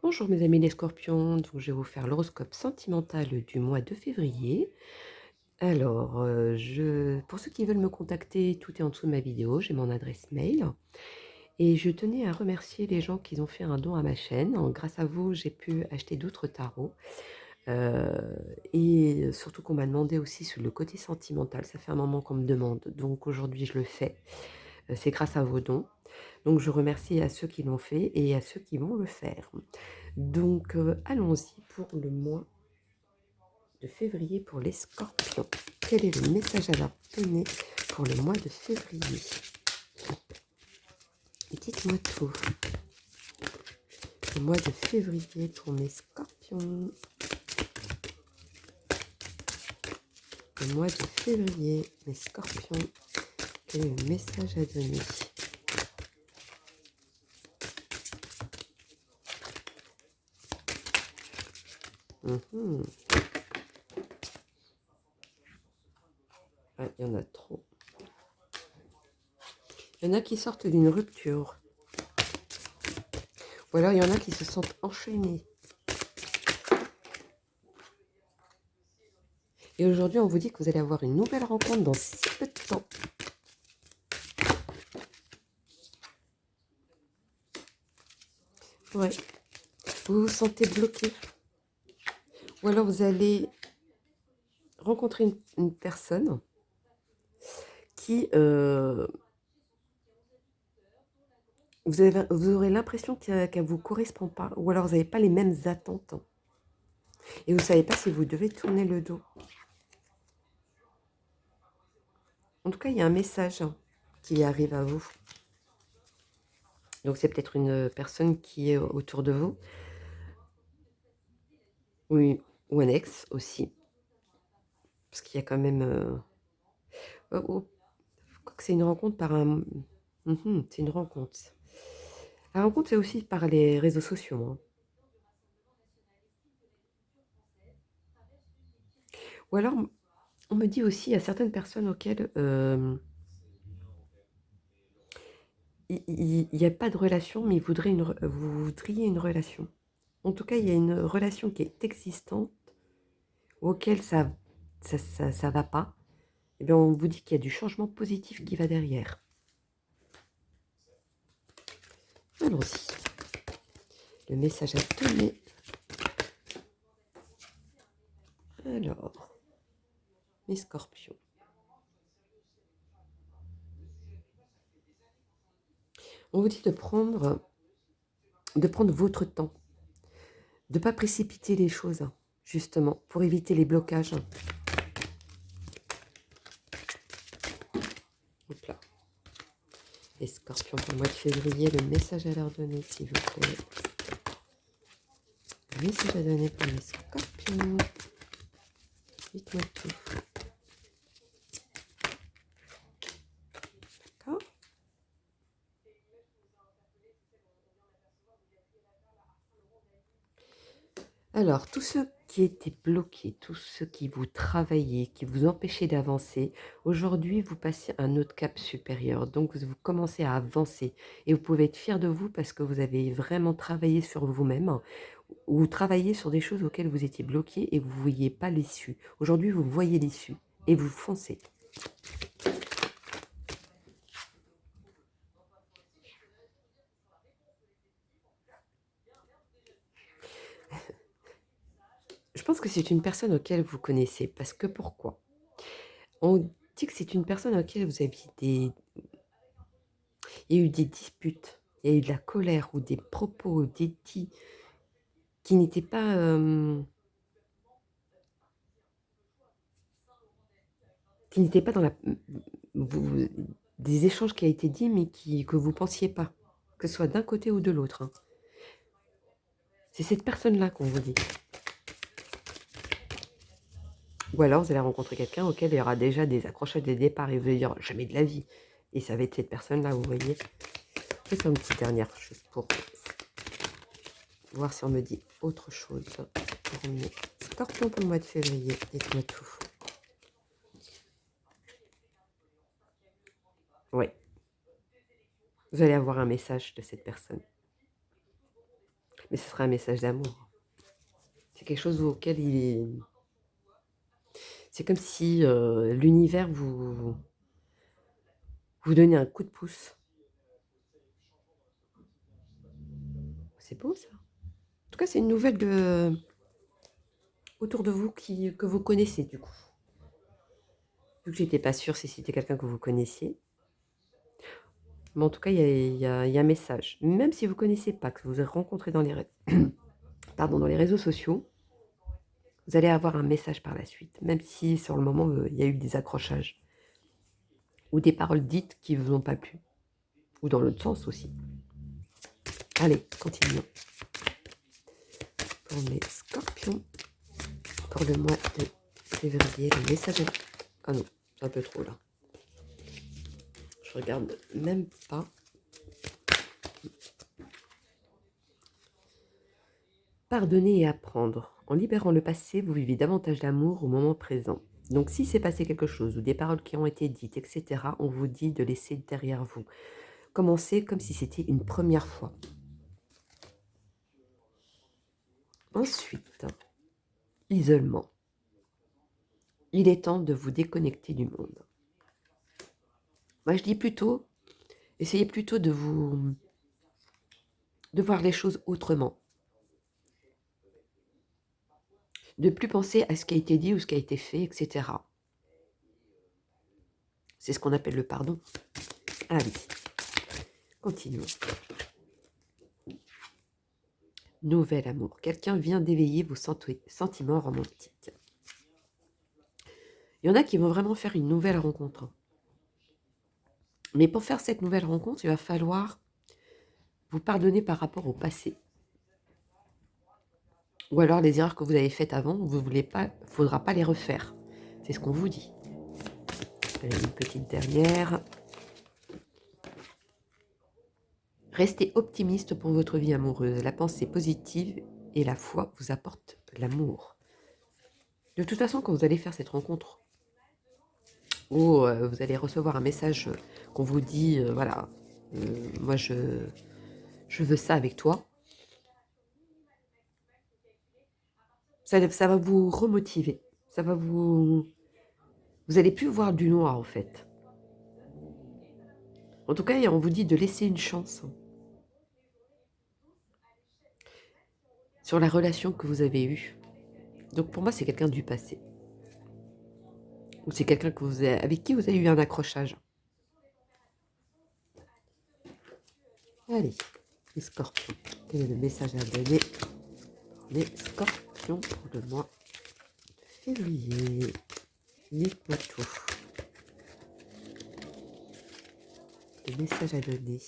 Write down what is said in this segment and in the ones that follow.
Bonjour mes amis les scorpions, donc je vais vous faire l'horoscope sentimental du mois de février. Alors, pour ceux qui veulent me contacter, tout est en dessous de ma vidéo, j'ai mon adresse mail. Et je tenais à remercier les gens qui ont fait un don à ma chaîne. Grâce à vous, j'ai pu acheter d'autres tarots. Et surtout qu'on m'a demandé aussi sur le côté sentimental, ça fait un moment qu'on me demande, donc aujourd'hui je le fais. C'est grâce à vos dons. Donc je remercie à ceux qui l'ont fait et à ceux qui vont le faire. Donc allons-y pour le mois de février pour les scorpions. Quel est le message à leur donner pour le mois de février? Dites-moi tout. Le mois de février pour mes scorpions. Le mois de février, mes scorpions. Quel est le message à donner? Mhm. Ah, il y en a trop. Il y en a qui sortent d'une rupture. Ou alors il y en a qui se sentent enchaînés. Et aujourd'hui, on vous dit que vous allez avoir une nouvelle rencontre dans si peu de temps. Ouais, vous vous sentez bloqué. Ou alors vous allez rencontrer une personne qui... vous aurez l'impression qu'elle ne vous correspond pas. Ou alors vous n'avez pas les mêmes attentes. Et vous ne savez pas si vous devez tourner le dos. En tout cas, il y a un message qui arrive à vous. Donc c'est peut-être une personne qui est autour de vous. Oui, ou un ex aussi. Parce qu'il y a quand même... que c'est une rencontre par un... c'est une rencontre. La rencontre, c'est aussi par les réseaux sociaux. Ou alors, on me dit aussi, il y a certaines personnes auxquelles il n'y a pas de relation, mais vous voudriez une relation. En tout cas, il y a une relation qui est existante, auquel ça va pas. Et bien, on vous dit qu'il y a du changement positif qui va derrière. Allons-y. Le message à donner. Alors, mes scorpions. On vous dit de prendre votre temps, de ne pas précipiter les choses, justement, pour éviter les blocages. Hop là. Les scorpions pour le mois de février, le message à leur donner, s'il vous plaît. Le message à donner pour les scorpions. Dites-moi tout. D'accord? Alors, tous ceux qui étaient bloqués, tous ceux qui vous travaillaient, qui vous empêchaient d'avancer, aujourd'hui, vous passez un autre cap supérieur. Donc, vous commencez à avancer. Et vous pouvez être fiers de vous parce que vous avez vraiment travaillé sur vous-même ou travaillé sur des choses auxquelles vous étiez bloqué et vous ne voyiez pas l'issue. Aujourd'hui, vous voyez l'issue et vous foncez. Je pense que c'est une personne auquel vous connaissez. Parce que pourquoi? On dit que c'est une personne auquel vous aviez il y a eu des disputes, il y a eu de la colère ou des propos, des dits qui n'étaient pas... qui n'étaient pas dans la... des échanges qui a été dit mais que vous ne pensiez pas. Que ce soit d'un côté ou de l'autre. C'est cette personne-là qu'on vous dit. Ou alors vous allez rencontrer quelqu'un auquel il y aura déjà des accrochages des départs et vous allez dire jamais de la vie. Et ça va être cette personne-là, vous voyez. Je vais faire une petite dernière chose pour voir si on me dit autre chose. Pour mes scorpions pour le mois de février, dites-moi tout. Ouais, vous allez avoir un message de cette personne. Mais ce sera un message d'amour. C'est quelque chose auquel il est... C'est comme si l'univers vous donnait un coup de pouce. C'est beau ça. En tout cas, c'est une nouvelle autour de vous que vous connaissez du coup. Vu que j'étais pas sûre si c'était quelqu'un que vous connaissiez. Mais en tout cas, il y a un message. Même si vous ne connaissez pas, que vous avez rencontré dans dans les réseaux sociaux, vous allez avoir un message par la suite. Même si sur le moment, il y a eu des accrochages. Ou des paroles dites qui ne vous ont pas plu. Ou dans l'autre sens aussi. Allez, continuons. Pour mes scorpions, pour le mois de février, le message... Ah non, c'est un peu trop là. Je regarde même pas. Pardonner et apprendre. En libérant le passé, vous vivez davantage d'amour au moment présent. Donc si s'est passé quelque chose ou des paroles qui ont été dites, etc., on vous dit de laisser derrière vous. Commencez comme si c'était une première fois. Ensuite, isolement. Il est temps de vous déconnecter du monde. Moi, je dis plutôt, essayez plutôt de voir les choses autrement. De plus penser à ce qui a été dit ou ce qui a été fait, etc. C'est ce qu'on appelle le pardon. Allez, continuons. Nouvel amour. Quelqu'un vient d'éveiller vos sentiments romantiques. Il y en a qui vont vraiment faire une nouvelle rencontre. Mais pour faire cette nouvelle rencontre, il va falloir vous pardonner par rapport au passé. Ou alors les erreurs que vous avez faites avant, vous voulez pas, faudra pas les refaire. C'est ce qu'on vous dit. Allez, une petite dernière. Restez optimiste pour votre vie amoureuse. La pensée positive et la foi vous apportent l'amour. De toute façon, quand vous allez faire cette rencontre, ou vous allez recevoir un message qu'on vous dit, voilà, moi je veux ça avec toi, ça va vous remotiver. Ça va vous allez plus voir du noir en fait. En tout cas, on vous dit de laisser une chance sur la relation que vous avez eue. Donc pour moi, c'est quelqu'un du passé. Ou c'est quelqu'un avec qui vous avez eu un accrochage. Allez, les scorpions. Quel est le message à donner pour les scorpions pour le mois de février? Dites-moi tout. Le message à donner.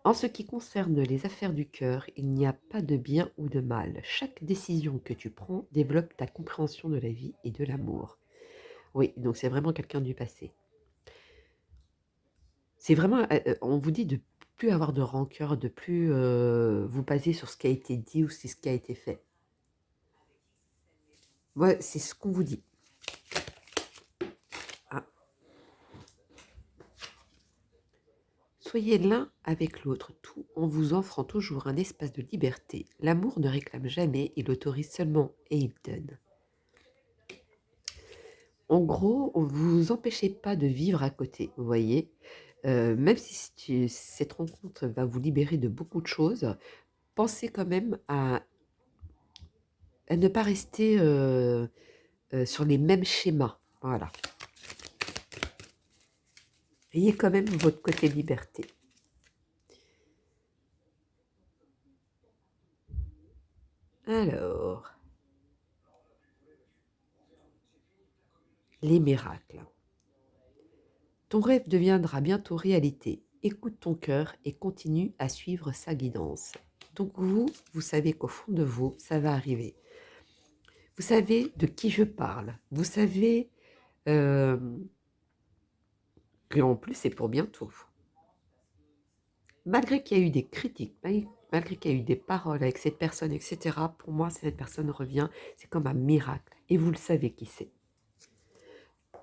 En ce qui concerne les affaires du cœur, il n'y a pas de bien ou de mal. Chaque décision que tu prends développe ta compréhension de la vie et de l'amour. Oui, donc c'est vraiment quelqu'un du passé. C'est vraiment, on vous dit de plus avoir de rancœur, de plus vous baser sur ce qui a été dit ou c'est ce qui a été fait. Ouais, c'est ce qu'on vous dit. Ah. Soyez l'un avec l'autre, tout en vous offrant toujours un espace de liberté. L'amour ne réclame jamais, il autorise seulement et il donne. En gros, vous vous empêchez pas de vivre à côté, vous voyez. Même si cette rencontre va vous libérer de beaucoup de choses, pensez quand même à ne pas rester sur les mêmes schémas. Voilà. Ayez quand même votre côté liberté. Alors, les miracles. Ton rêve deviendra bientôt réalité. Écoute ton cœur et continue à suivre sa guidance. Donc vous savez qu'au fond de vous, ça va arriver. Vous savez de qui je parle. Vous savez qu'en plus, c'est pour bientôt. Malgré qu'il y a eu des critiques, malgré qu'il y a eu des paroles avec cette personne, etc., pour moi, cette personne revient, c'est comme un miracle. Et vous le savez qui c'est.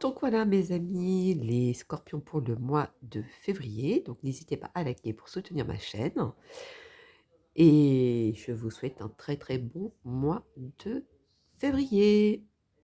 Donc voilà, mes amis, les scorpions pour le mois de février. Donc n'hésitez pas à liker pour soutenir ma chaîne. et je vous souhaite un très, très bon mois de février.